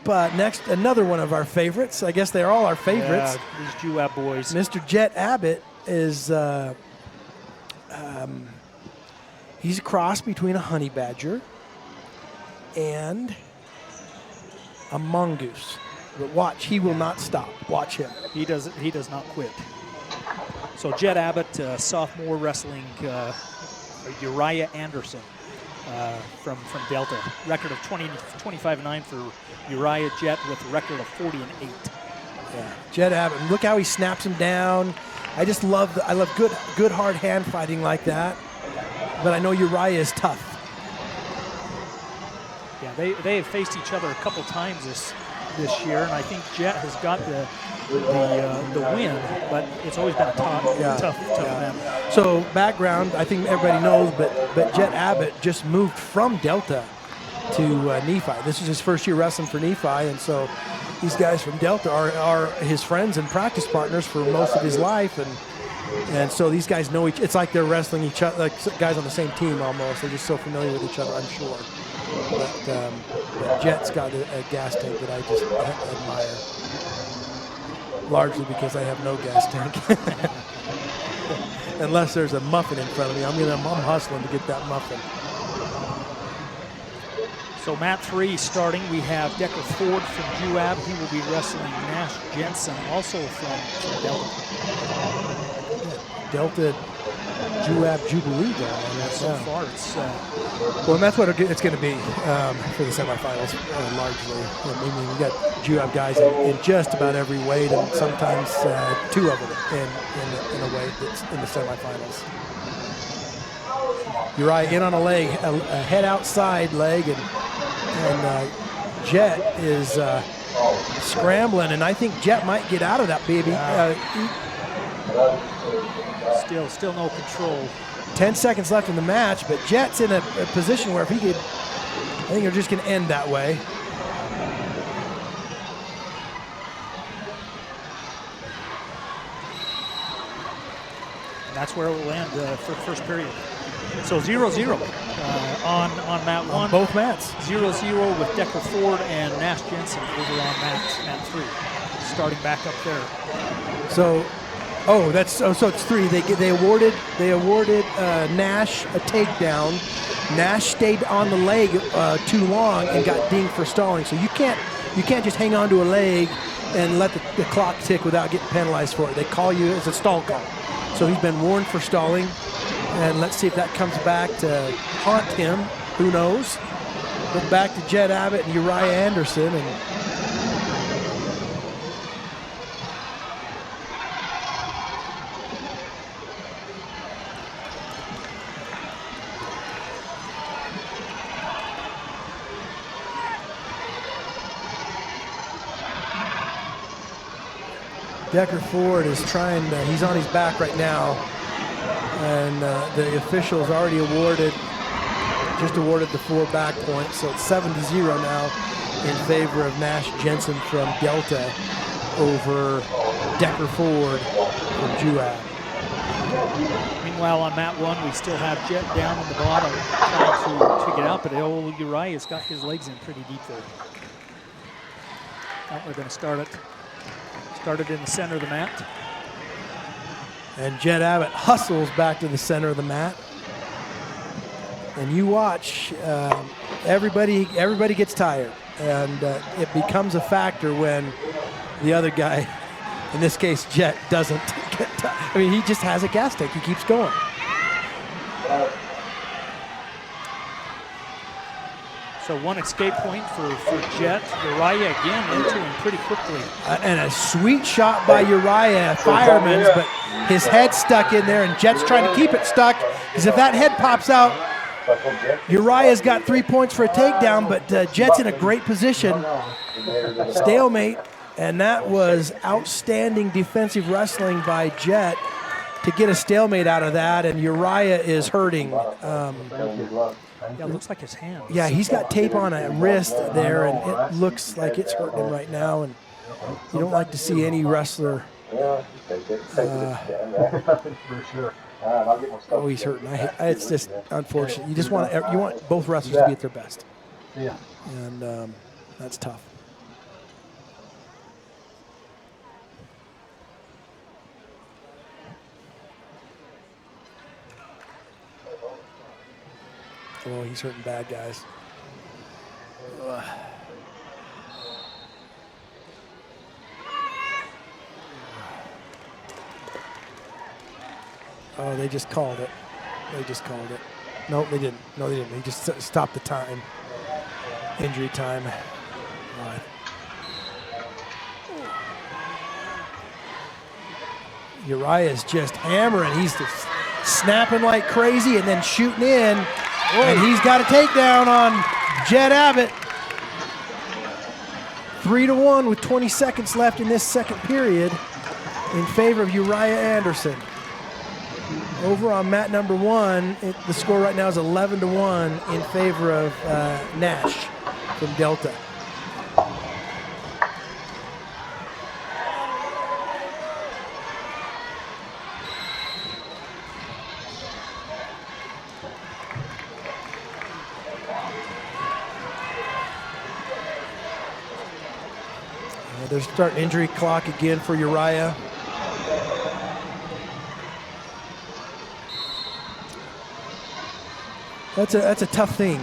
up next, another one of our favorites. I guess they're all our favorites. Yeah, these Urah boys. Mr. Jet Abbott is, he's a cross between a honey badger and a mongoose. But watch, he will not stop. Watch him. He does not quit. So Jet Abbott, sophomore wrestling Uriah Anderson from Delta. Record of 25-9 for Uriah. Jet with a record of 40-8. Yeah, Jet Abbott. Look how he snaps him down. I just love good hard hand fighting like that. But I know Uriah is tough. Yeah, they have faced each other a couple times this year, and I think Jet has got the win, but it's always been a tough match. So background, I think everybody knows, but Jet Abbott just moved from Delta to Nephi. This is his first year wrestling for Nephi, and so these guys from Delta are his friends and practice partners for most of his life, and so these guys know it's like they're wrestling each other, like guys on the same team almost. They're just so familiar with each other, I'm sure. But Jet's got a gas tank that I just admire, largely because I have no gas tank. Unless there's a muffin in front of me, I'm hustling to get that muffin. So mat 3 starting, we have Decker Ford from Juab. He will be wrestling Nash Jensen, also from Delta. Delta Juab Jubilee going on. So far, it's well, and that's what it's going to be for the semifinals, largely. I mean, we got Juab guys in just about every weight, and sometimes two of them in a weight that's in the semifinals. Uriah in on a leg, a head outside leg, and Jet is scrambling, and I think Jet might get out of that, baby. Still no control. 10 seconds left in the match, but Jet's in a position where if he could, I think they're just going to end that way. And that's where it will end for the first period. So 0-0 on mat 1. On both mats. 0-0 with Decker Ford and Nash Jensen over on mat 3. Starting back up there. So, so it's 3. They awarded Nash a takedown. Nash stayed on the leg too long and got dinged for stalling. So you can't just hang on to a leg and let the clock tick without getting penalized for it. They call you as a stall call. So he's been warned for stalling, and let's see if that comes back to haunt him. Who knows? But back to Jet Abbott and Uriah Anderson, and Decker Ford is trying to, he's on his back right now, and the officials already just awarded the 4 back points, so it's 7-0 now in favor of Nash Jensen from Delta over Decker Ford from Juab. Meanwhile, on mat 1, we still have Jet down on the bottom trying to get out, but old Uriah's got his legs in pretty deep there. Now we're going to start it in the center of the mat. And Jet Abbott hustles back to the center of the mat. And you watch, everybody gets tired. And it becomes a factor when the other guy, in this case Jet, doesn't get tired. I mean, he just has a gas tank. He keeps going. So 1 escape point for Jet. Uriah again into him pretty quickly. And a sweet shot by Uriah, fireman's, but his head's stuck in there, and Jet's trying to keep it stuck, because if that head pops out, Uriah's got 3 points for a takedown, but Jet's in a great position. Stalemate, and that was outstanding defensive wrestling by Jet to get a stalemate out of that, and Uriah is hurting. Yeah, it looks like his hand. Yeah, he's got tape on a wrist there, and it looks like it's hurting him right now, and you don't like to see any wrestler. Oh, he's hurting. It's just unfortunate. You want both wrestlers to be at their best. Yeah. And that's tough. Oh, he's hurting bad, guys. Ugh. Oh, they just called it. They just called it. No, they didn't. No, they didn't. They just stopped the time. Injury time. All right. Uriah is just hammering. He's just snapping like crazy and then shooting in. And he's got a takedown on Jed Abbott. 3-1 with 20 seconds left in this second period in favor of Uriah Anderson. Over on mat number 1, the score right now is 11-1 in favor of Nash from Delta. They're starting injury clock again for Uriah. That's a tough thing.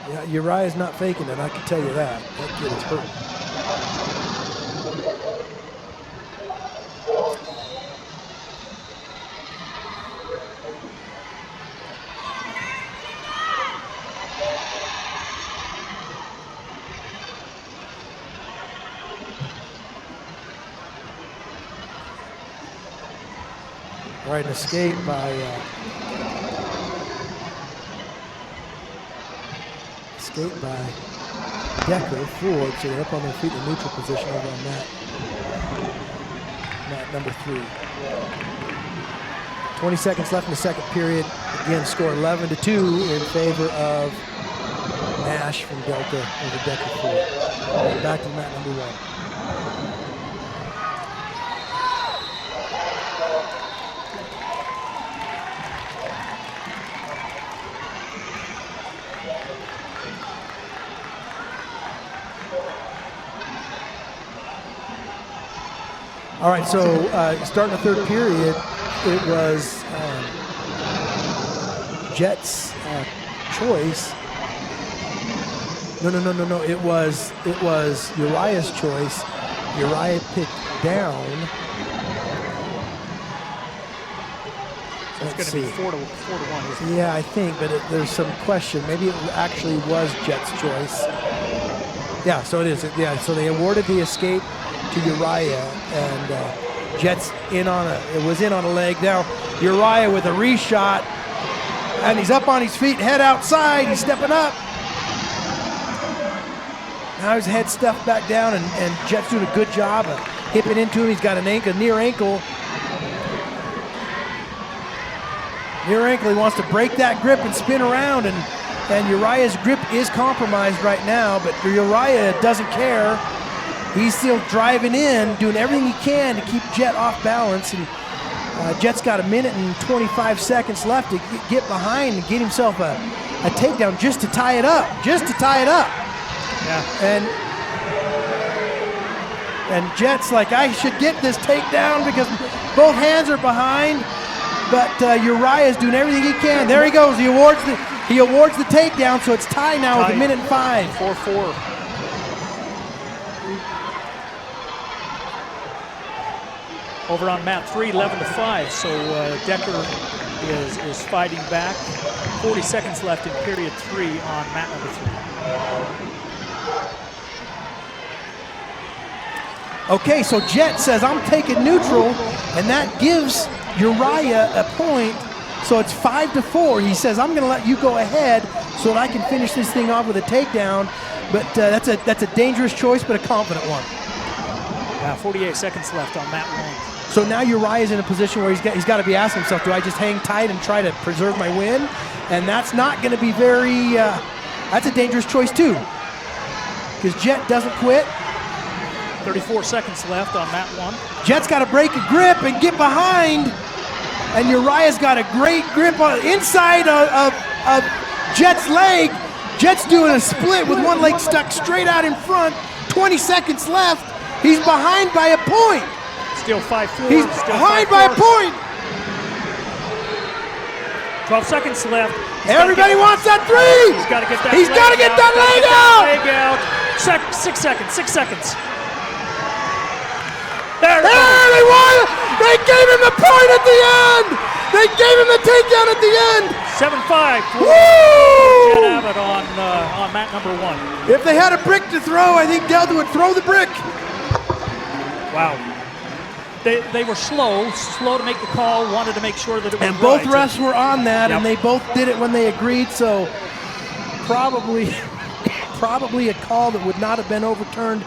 Yeah, Uriah's not faking it, I can tell you that. That kid is hurt. All right, an escape by Decker forward, so they're up on their feet in the neutral position over on mat number 3. 20 seconds left in the second period. Again, score 11-2 in favor of Nash from Delta over Decker forward. Back to mat number 1. All right, so starting the third period, it was Jet's choice. No. It was Uriah's choice. Uriah picked down. So it's going to be 4-1, isn't it? Yeah, I think, but there's some question. Maybe it actually was Jet's choice. Yeah, so it is. Yeah, so they awarded the escape to Uriah, and Jet's it was in on a leg. Now Uriah with a reshot, and he's up on his feet, head outside, he's stepping up. Now his head stuffed back down, and Jet's doing a good job of hipping into him. He's got a near ankle. Near ankle, he wants to break that grip and spin around, and Uriah's grip is compromised right now, but Uriah doesn't care. He's still driving in, doing everything he can to keep Jet off balance. And Jet's got 1 minute and 25 seconds left to get behind and get himself a takedown just to tie it up. Yeah. And Jet's like, I should get this takedown because both hands are behind. But Uriah's doing everything he can. There he goes. He awards the takedown, so it's tied now with 1 minute and 5. 4-4. Over on mat 3, 11-5. So Decker is fighting back. 40 seconds left in period 3 on mat number 3. Okay, so Jet says, I'm taking neutral, and that gives Uriah a point. So it's 5-4. He says, I'm going to let you go ahead so that I can finish this thing off with a takedown. But that's a dangerous choice, but a confident one. Yeah, 48 seconds left on mat 1. So now Uriah's in a position where he's got to be asking himself, do I just hang tight and try to preserve my win? And that's not going to be very, that's a dangerous choice too. Because Jet doesn't quit. 34 seconds left on mat 1. Jet's got to break a grip and get behind. And Uriah's got a great grip on inside of Jet's leg. Jet's doing a split with one leg stuck straight out in front. 20 seconds left. He's behind by a point. Still 5-4. He's behind by a point. 12 seconds left. Everybody wants that three. He's got to get that. He's got to get that leg out. Leg out. 6 seconds. 6 seconds. There they won. They gave him the point at the end. They gave him the takedown at the end. 7-5 for Woo! Jet Abbott on mat number 1. If they had a brick to throw, I think Delta would throw the brick. Wow. They were slow to make the call, wanted to make sure that it was And both right. refs were on that, Yep. and they both did it when they agreed, so probably a call that would not have been overturned